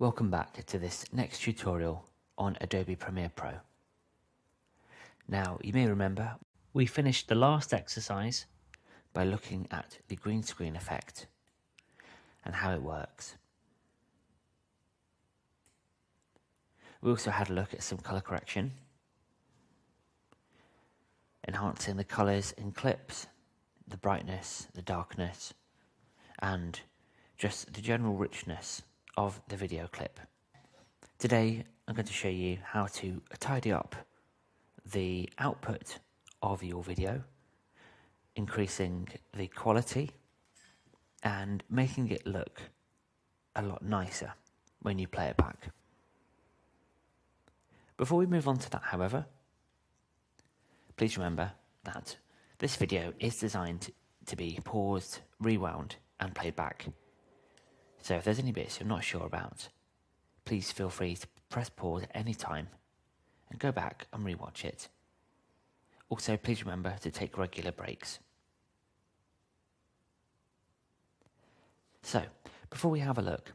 Welcome back to this next tutorial on Adobe Premiere Pro. Now, you may remember we finished the last exercise by looking at the green screen effect and how it works. We also had a look at some colour correction, enhancing the colours in clips, the brightness, the darkness, and just the general richness of the video clip. Today I'm going to show you how to tidy up the output of your video, increasing the quality and making it look a lot nicer when you play it back. Before we move on to that, however, please remember that this video is designed to be paused, rewound and played back. So if there's any bits you're not sure about, please feel free to press pause at any time and go back and rewatch it. Also, please remember to take regular breaks. So, before we have a look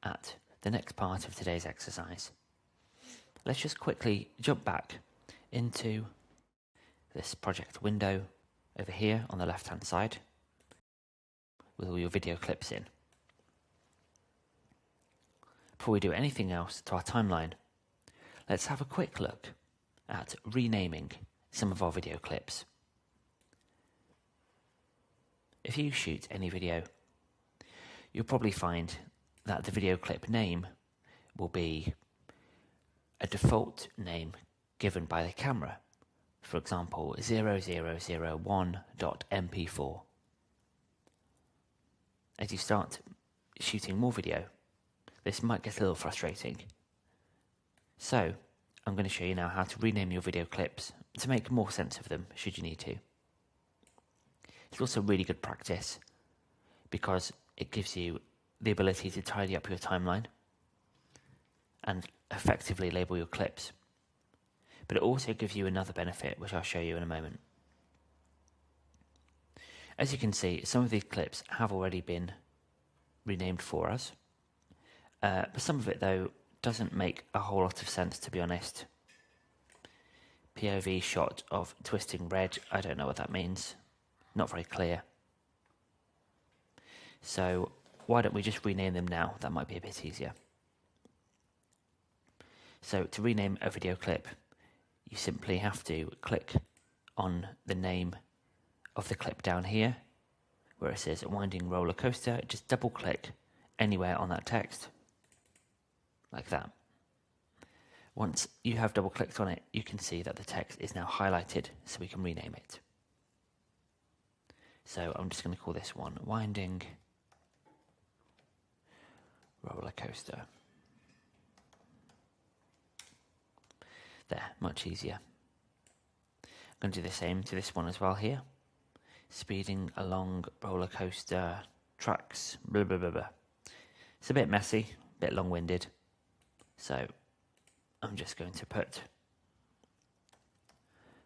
at the next part of today's exercise, let's just quickly jump back into this project window over here on the left hand side with all your video clips in. Before we do anything else to our timeline, let's have a quick look at renaming some of our video clips. If you shoot any video, you'll probably find that the video clip name will be a default name given by the camera. For example, 0001.mp4. As you start shooting more video, this might get a little frustrating. So, I'm going to show you now how to rename your video clips to make more sense of them should you need to. It's also really good practice because it gives you the ability to tidy up your timeline and effectively label your clips. But it also gives you another benefit, which I'll show you in a moment. As you can see, some of these clips have already been renamed for us. But some of it, though, doesn't make a whole lot of sense, to be honest. POV shot of twisting red, I don't know what that means. Not very clear. So why don't we just rename them now? That might be a bit easier. So to rename a video clip, you simply have to click on the name of the clip down here, where it says Winding Roller Coaster. Just double click anywhere on that text, like that. Once you have double clicked on it, you can see that the text is now highlighted, so we can rename it. So I'm just going to call this one Winding Roller Coaster. There, much easier. I'm going to do the same to this one as well here. Speeding along roller coaster tracks, blah blah blah blah. It's a bit messy, a bit long-winded. So I'm just going to put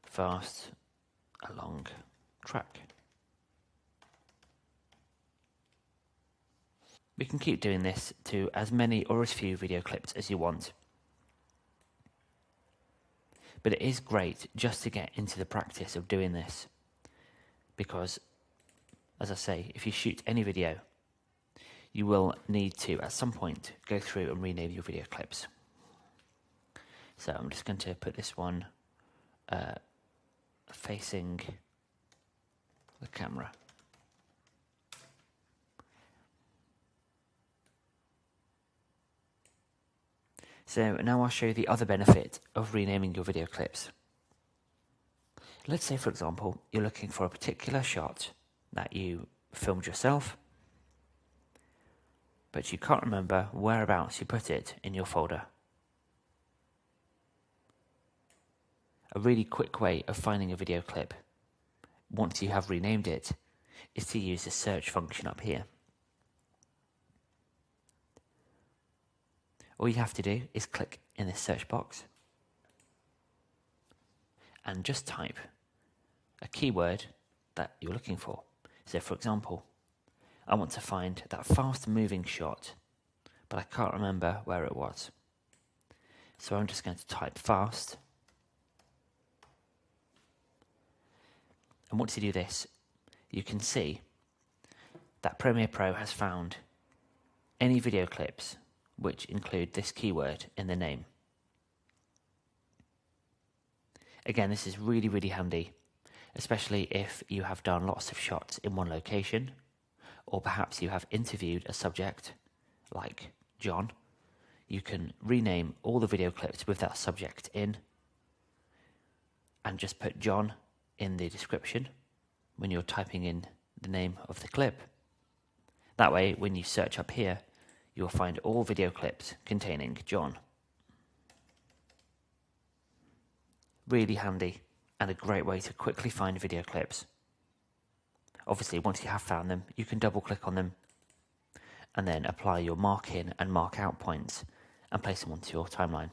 fast along track. We can keep doing this to as many or as few video clips as you want. But it is great just to get into the practice of doing this. Because, as I say, if you shoot any video, you will need to, at some point, go through and rename your video clips. So I'm just going to put this one facing the camera. So now I'll show you the other benefit of renaming your video clips. Let's say, for example, you're looking for a particular shot that you filmed yourself, but you can't remember whereabouts you put it in your folder. A really quick way of finding a video clip, once you have renamed it, is to use the search function up here. All you have to do is click in this search box and just type a keyword that you're looking for. So, for example, I want to find that fast moving shot but I can't remember where it was. So I'm just going to type fast. And once you do this, you can see that Premiere Pro has found any video clips which include this keyword in the name. Again, this is really, really handy, especially if you have done lots of shots in one location, or perhaps you have interviewed a subject like John. You can rename all the video clips with that subject in and just put John in the description when you're typing in the name of the clip. That way, when you search up here, you'll find all video clips containing John. Really handy and a great way to quickly find video clips. Obviously, once you have found them, you can double click on them and then apply your mark in and mark out points and place them onto your timeline.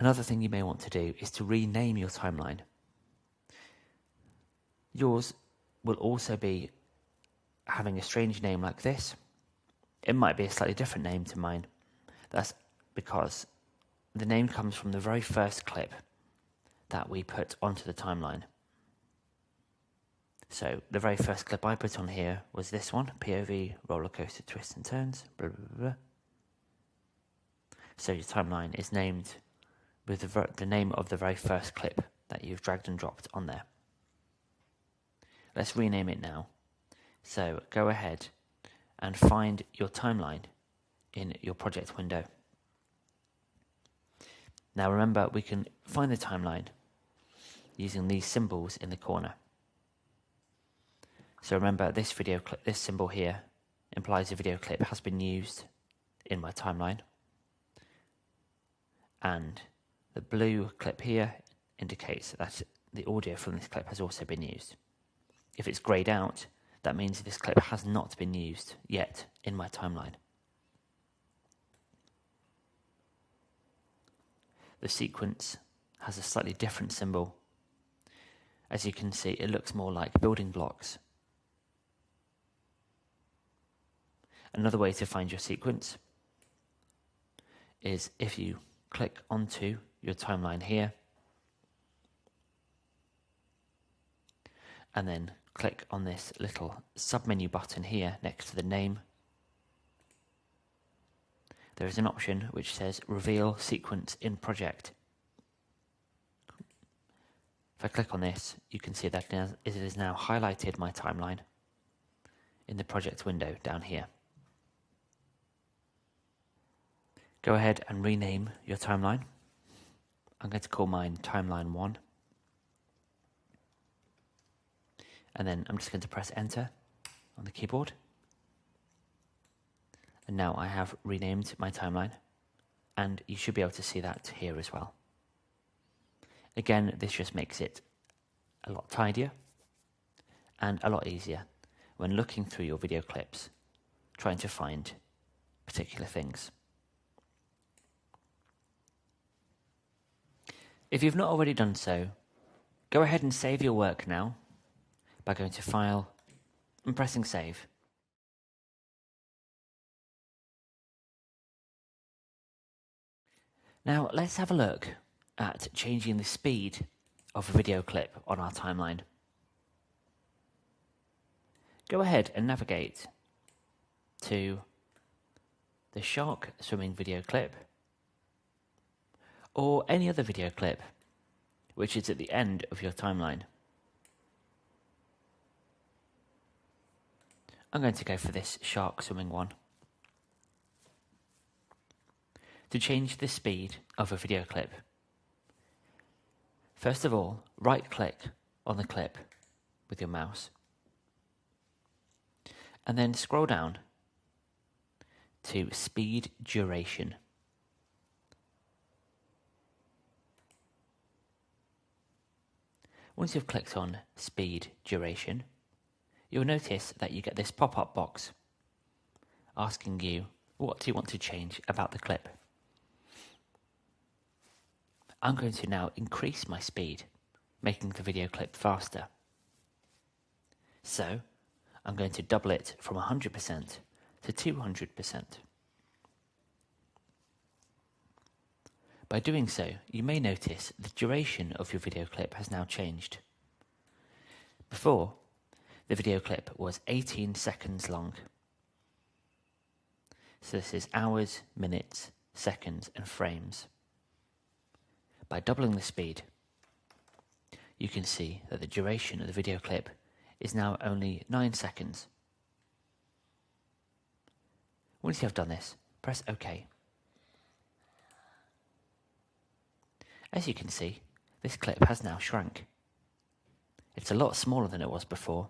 Another thing you may want to do is to rename your timeline. Yours will also be having a strange name like this. It might be a slightly different name to mine. That's because the name comes from the very first clip that we put onto the timeline. So the very first clip I put on here was this one, POV, roller coaster twists and turns, blah, blah, blah, blah. So your timeline is named with the name of the very first clip that you've dragged and dropped on there. Let's rename it now. So go ahead and find your timeline in your project window. Now remember, we can find the timeline using these symbols in the corner. So remember, this video clip, this symbol here implies a video clip has been used in my timeline. And the blue clip here indicates that the audio from this clip has also been used. If it's greyed out, that means this clip has not been used yet in my timeline. The sequence has a slightly different symbol. As you can see, it looks more like building blocks. Another way to find your sequence is if you click onto your timeline here and then click on this little submenu button here next to the name. There is an option which says Reveal Sequence in Project. If I click on this, you can see that it has now highlighted my timeline in the project window down here. Go ahead and rename your timeline. I'm going to call mine Timeline 1. And then I'm just going to press Enter on the keyboard. And now I have renamed my timeline, and you should be able to see that here as well. Again, this just makes it a lot tidier and a lot easier when looking through your video clips, trying to find particular things. If you've not already done so, go ahead and save your work now by going to File and pressing Save. Now let's have a look at changing the speed of a video clip on our timeline. Go ahead and navigate to the shark swimming video clip or any other video clip which is at the end of your timeline. I'm going to go for this shark swimming one. To change the speed of a video clip, first of all, right-click on the clip with your mouse and then scroll down to Speed Duration. Once you've clicked on Speed Duration, you'll notice that you get this pop-up box asking you, what do you want to change about the clip? I'm going to now increase my speed, making the video clip faster. So, I'm going to double it from 100% to 200%. By doing so, you may notice the duration of your video clip has now changed. Before, the video clip was 18 seconds long. So this is hours, minutes, seconds, and frames. By doubling the speed, you can see that the duration of the video clip is now only 9 seconds. Once you have done this, press OK. As you can see, this clip has now shrunk. It's a lot smaller than it was before.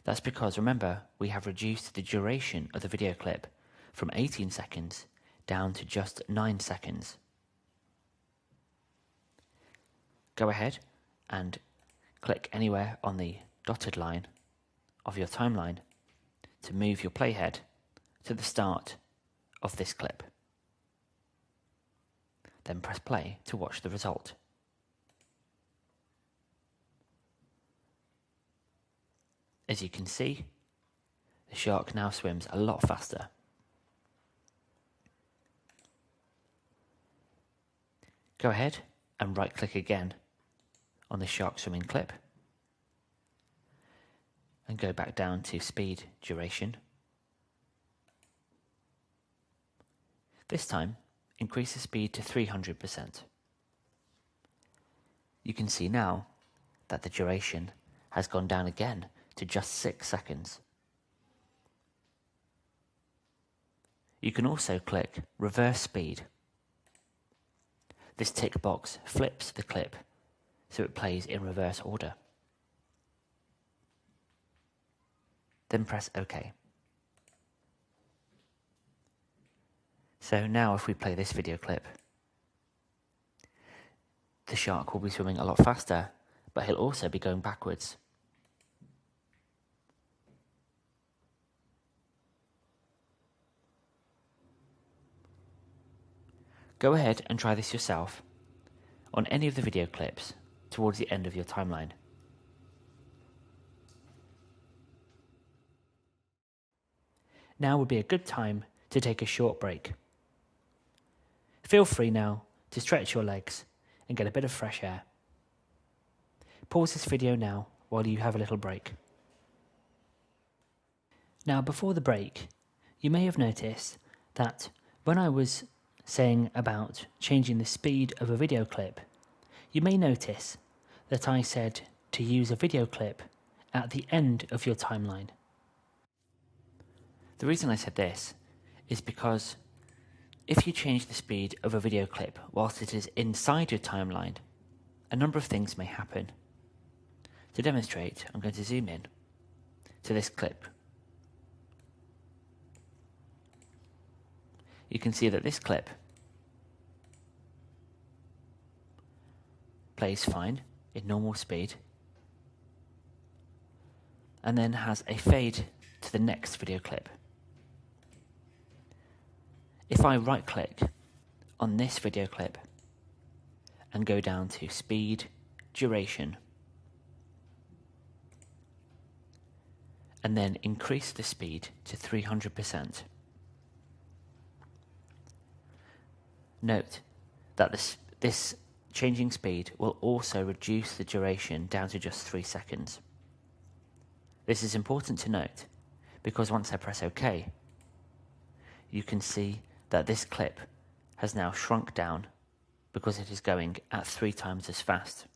That's because, remember, we have reduced the duration of the video clip from 18 seconds down to just 9 seconds. Go ahead and click anywhere on the dotted line of your timeline to move your playhead to the start of this clip. Then press play to watch the result. As you can see, the shark now swims a lot faster. Go ahead and right-click again on the shark swimming clip and go back down to speed duration. This time, increase the speed to 300%. You can see now that the duration has gone down again to just 6 seconds. You can also click reverse speed. This tick box flips the clip so it plays in reverse order. Then press OK. So now if we play this video clip, the shark will be swimming a lot faster, but he'll also be going backwards. Go ahead and try this yourself on any of the video clips towards the end of your timeline. Now would be a good time to take a short break. Feel free now to stretch your legs and get a bit of fresh air. Pause this video now while you have a little break. Now before the break, you may have noticed that when I was saying about changing the speed of a video clip, you may notice that I said to use a video clip at the end of your timeline. The reason I said this is because if you change the speed of a video clip whilst it is inside your timeline, a number of things may happen. To demonstrate, I'm going to zoom in to this clip. You can see that this clip plays fine in normal speed and then has a fade to the next video clip. If I right click on this video clip and go down to speed, duration, and then increase the speed to 300%, note that this changing speed will also reduce the duration down to just 3 seconds. This is important to note because once I press OK, you can see that this clip has now shrunk down because it is going at 3 times as fast.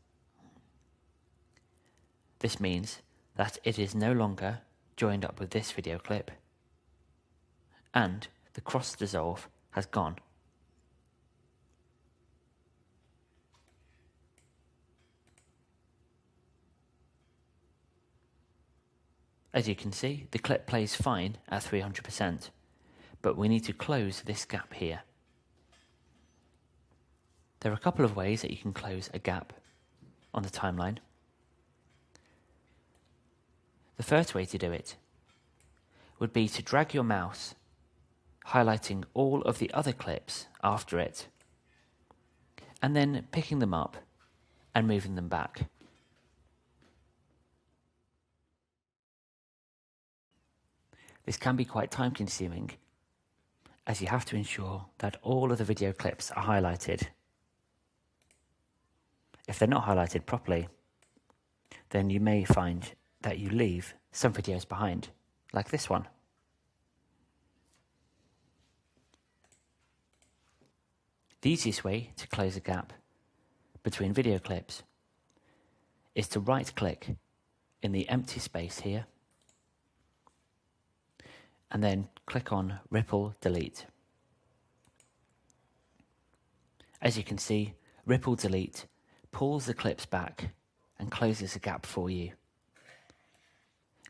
This means that it is no longer joined up with this video clip and the cross dissolve has gone. As you can see, the clip plays fine at 300%, but we need to close this gap here. There are a couple of ways that you can close a gap on the timeline. The first way to do it would be to drag your mouse, highlighting all of the other clips after it, and then picking them up and moving them back. This can be quite time consuming, as you have to ensure that all of the video clips are highlighted. If they're not highlighted properly, then you may find that you leave some videos behind, like this one. The easiest way to close a gap between video clips is to right-click in the empty space here and then click on Ripple Delete. As you can see, Ripple Delete pulls the clips back and closes a gap for you,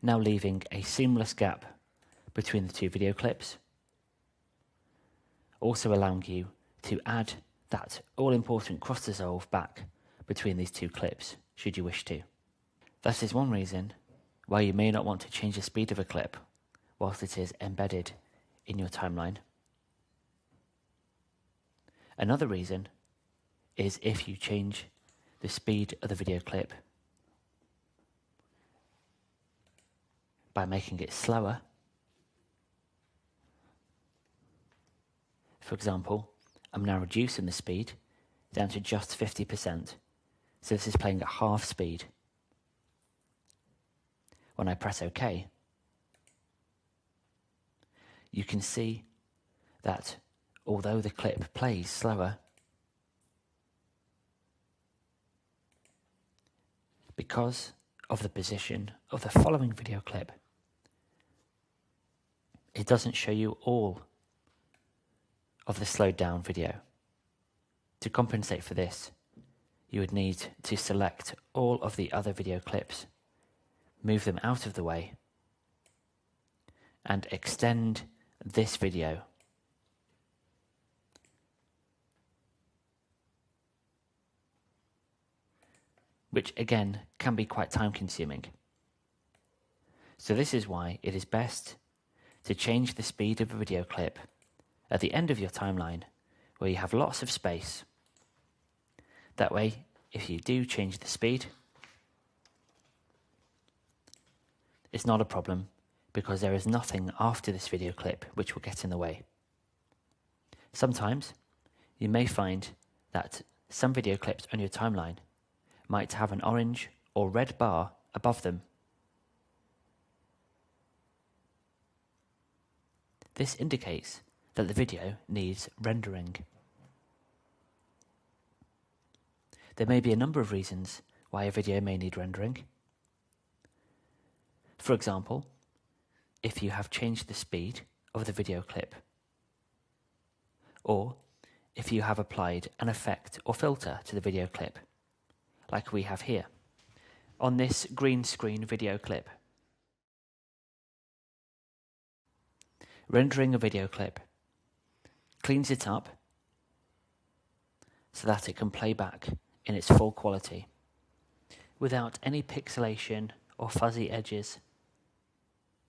now leaving a seamless gap between the two video clips, also allowing you to add that all-important cross-dissolve back between these two clips, should you wish to. That is one reason why you may not want to change the speed of a clip whilst it is embedded in your timeline. Another reason is if you change the speed of the video clip by making it slower. For example, I'm now reducing the speed down to just 50%, so this is playing at half speed. When I press OK, you can see that although the clip plays slower, because of the position of the following video clip, it doesn't show you all of the slowed down video. To compensate for this, you would need to select all of the other video clips, move them out of the way, and extend this video which again can be quite time consuming. So this is why it is best to change the speed of a video clip at the end of your timeline where you have lots of space. That way, if you do change the speed, it's not a problem because there is nothing after this video clip which will get in the way. Sometimes you may find that some video clips on your timeline might have an orange or red bar above them. This indicates that the video needs rendering. There may be a number of reasons why a video may need rendering. For example, if you have changed the speed of the video clip, or if you have applied an effect or filter to the video clip, like we have here on this green screen video clip. Rendering a video clip cleans it up so that it can play back in its full quality without any pixelation or fuzzy edges.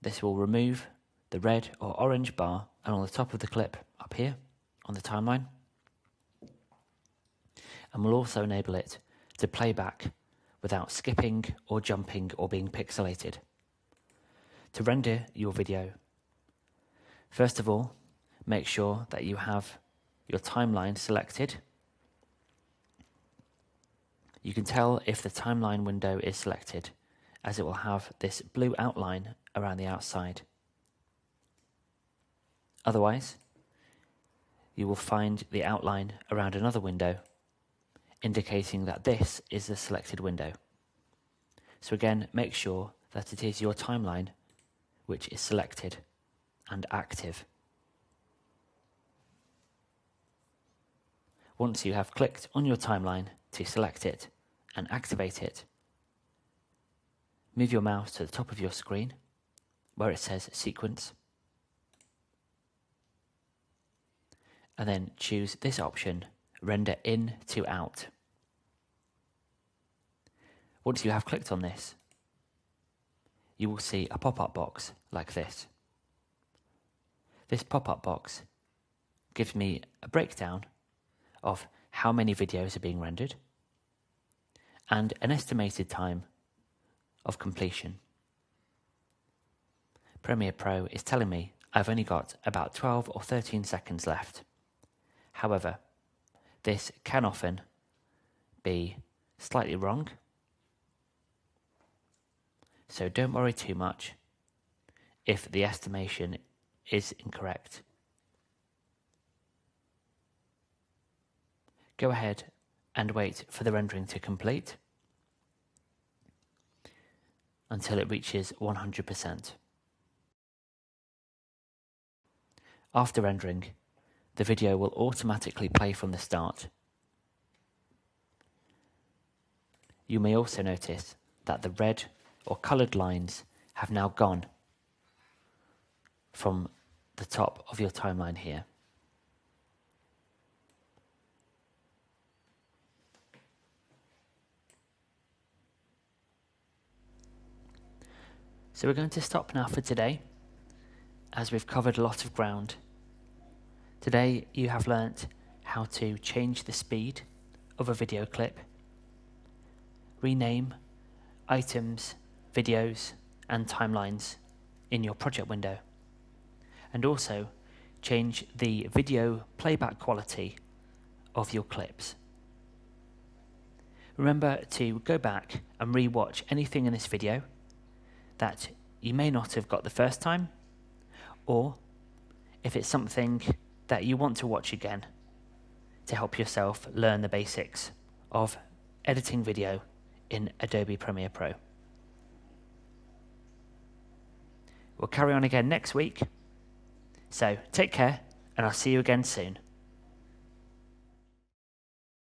This will remove the red or orange bar and on the top of the clip up here on the timeline, and will also enable it to play back without skipping or jumping or being pixelated. To render your video, first of all, make sure that you have your timeline selected. You can tell if the timeline window is selected, as it will have this blue outline around the outside. Otherwise, you will find the outline around another window, indicating that this is the selected window. So again, make sure that it is your timeline which is selected and active. Once you have clicked on your timeline to select it and activate it, move your mouse to the top of your screen where it says Sequence, and then choose this option, Render In to Out. Once you have clicked on this, you will see a pop-up box like this. This pop-up box gives me a breakdown of how many videos are being rendered and an estimated time of completion. Premiere Pro is telling me I've only got about 12 or 13 seconds left. However, this can often be slightly wrong, so don't worry too much if the estimation is incorrect. Go ahead and wait for the rendering to complete until it reaches 100%. After rendering, the video will automatically play from the start. You may also notice that the red or coloured lines have now gone from the top of your timeline here. So we're going to stop now for today, as we've covered a lot of ground. Today you have learnt how to change the speed of a video clip, rename items, videos and timelines in your project window, and also change the video playback quality of your clips. Remember to go back and re-watch anything in this video that you may not have got the first time, or if it's something that you want to watch again to help yourself learn the basics of editing video in Adobe Premiere Pro. We'll carry on again next week, so take care and I'll see you again soon.